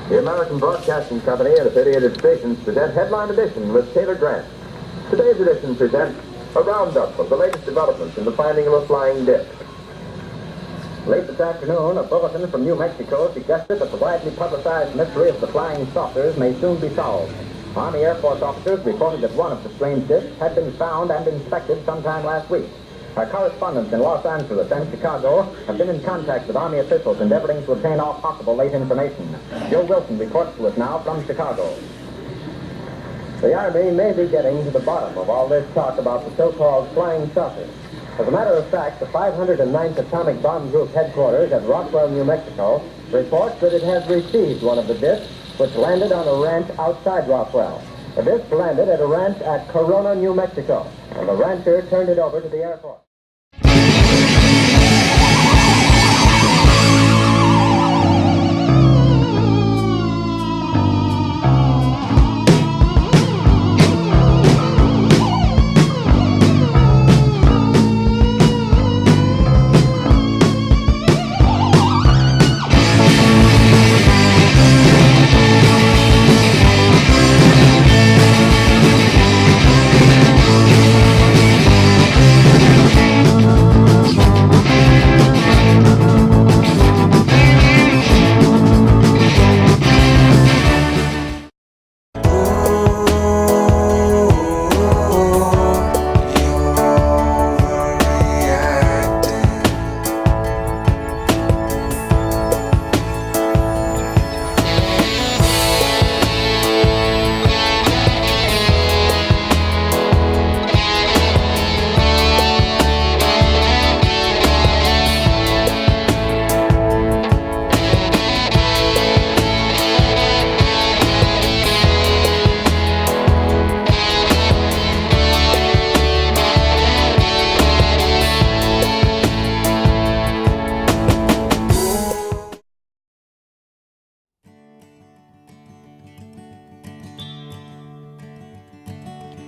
The American Broadcasting Company and affiliated stations present Headline Edition with Taylor Grant. Today's edition presents a roundup of the latest developments in the finding of a flying disc. Late this afternoon, a bulletin from New Mexico suggested that the widely publicized mystery of the flying saucers may soon be solved. Army Air Force officers reported that one of the strange discs had been found and inspected sometime last week. Our correspondents in Los Angeles and Chicago have been in contact with Army officials endeavoring to obtain all possible late information. Joe Wilson reports to us now from Chicago. The Army may be getting to the bottom of all this talk about the so-called flying saucers. As a matter of fact, the 509th Atomic Bomb Group headquarters at Roswell, New Mexico, reports that it has received one of the discs which landed on a ranch outside Roswell. The disc landed at a ranch at Corona, New Mexico, and the rancher turned it over to the Air Force.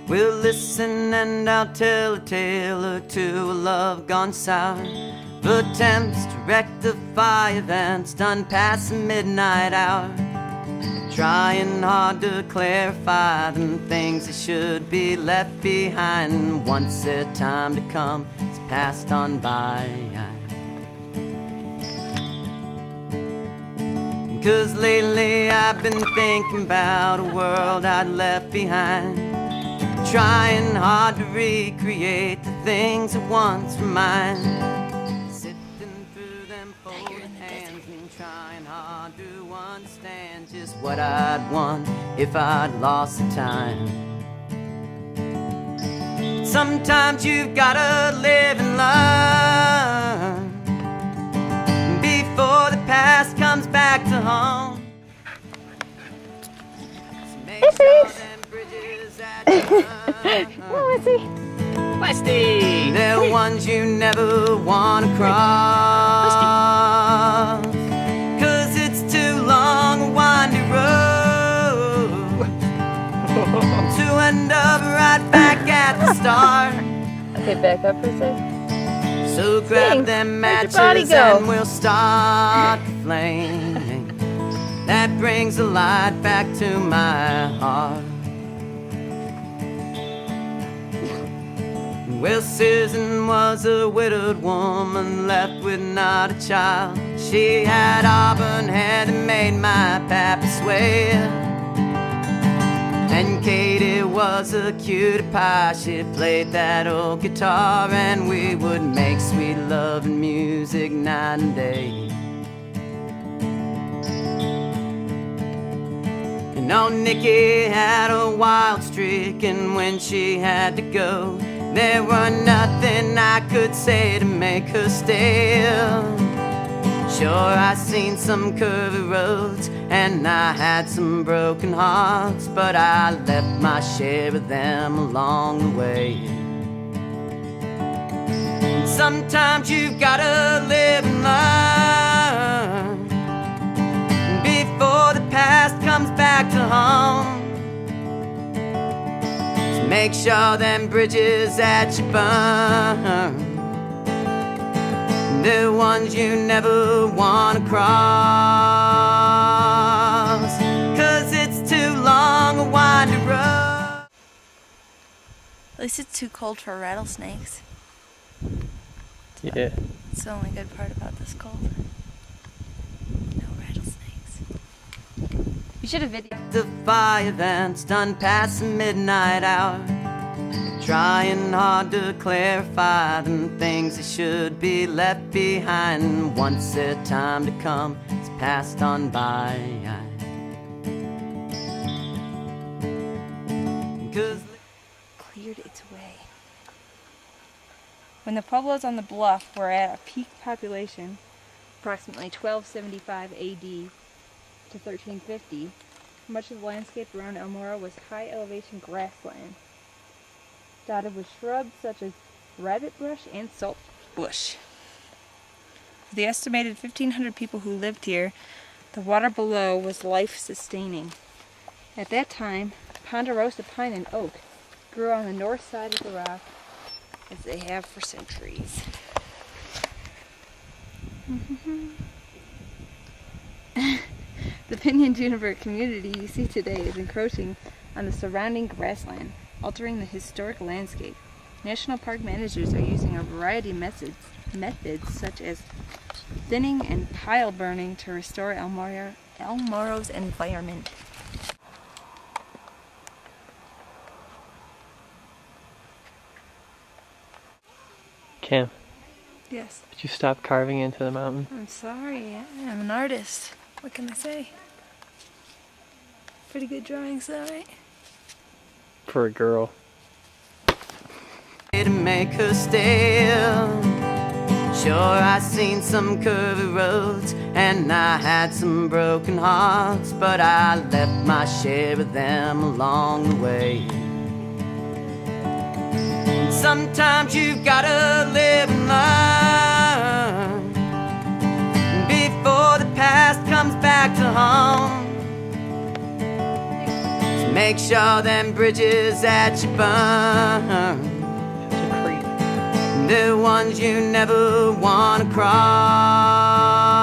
We'll listen and I'll tell a tale or two of love gone sour, of attempts to rectify events done past the midnight hour, trying hard to clarify them things that should be left behind once their time to come is passed on by. 'Cause lately I've been thinking about a world I'd left behind, trying hard to recreate the things that once were mine, sifting through them folded hands and trying hard to understand just what I'd want if I'd lost the time. Sometimes you've gotta live and learn before the past comes back to home. So make sure them bridges that Westy! they're ones you never want to cross, 'cause it's too long a windy road to end up right back at the start. Okay, back up for a sec. So grab Sing. them Where'd your body matches go? and we'll start the flame that brings the light back to my heart. Well, Susan was a widowed woman left with not a child. She had auburn hair that made my pappy swear, and Katie was a cutie pie. She played that old guitar and we would make sweet love and music night and day. You know, Nikki had a wild streak, and when she had to go, there was nothing I could say to make her stay. Sure, I seen some curvy roads and I had some broken hearts, but I left my share of them along the way. And sometimes you've gotta live and learn before the past comes back to home. Make sure them bridges that you burn the ones you never wanna cross, 'cause it's too long a windy road. At least it's too cold for rattlesnakes. Yeah. It's the only good part about this cold. No rattlesnakes. You should have videoed. The fire vents done past the midnight hour, trying hard to clarify them things that should be left behind. Once their time to come is passed on by. 'Cause Cleared its way. When the pueblos on the bluff were at a peak population, approximately 1275 AD to 1350, much of the landscape around El Morro was high elevation grassland, dotted with shrubs such as rabbit brush and salt bush. For the estimated 1,500 people who lived here, the water below was life-sustaining. At that time, ponderosa pine and oak grew on the north side of the rock, as they have for centuries. The pinyon juniper community you see today is encroaching on the surrounding grassland, altering the historic landscape. National park managers are using a variety of methods such as thinning and pile burning to restore El Morro's environment. Cam, Yes. did you stop carving into the mountain? I'm sorry, I'm an artist. What can I say? Pretty good drawings, though, right? For a girl. to make her still. Sure, I seen some curvy roads and I had some broken hearts, but I left my share of them along the way. Sometimes you've gotta live and learn before the past comes back to home. So make sure them bridges that you burn, It's a creep. the ones you never wanna cross.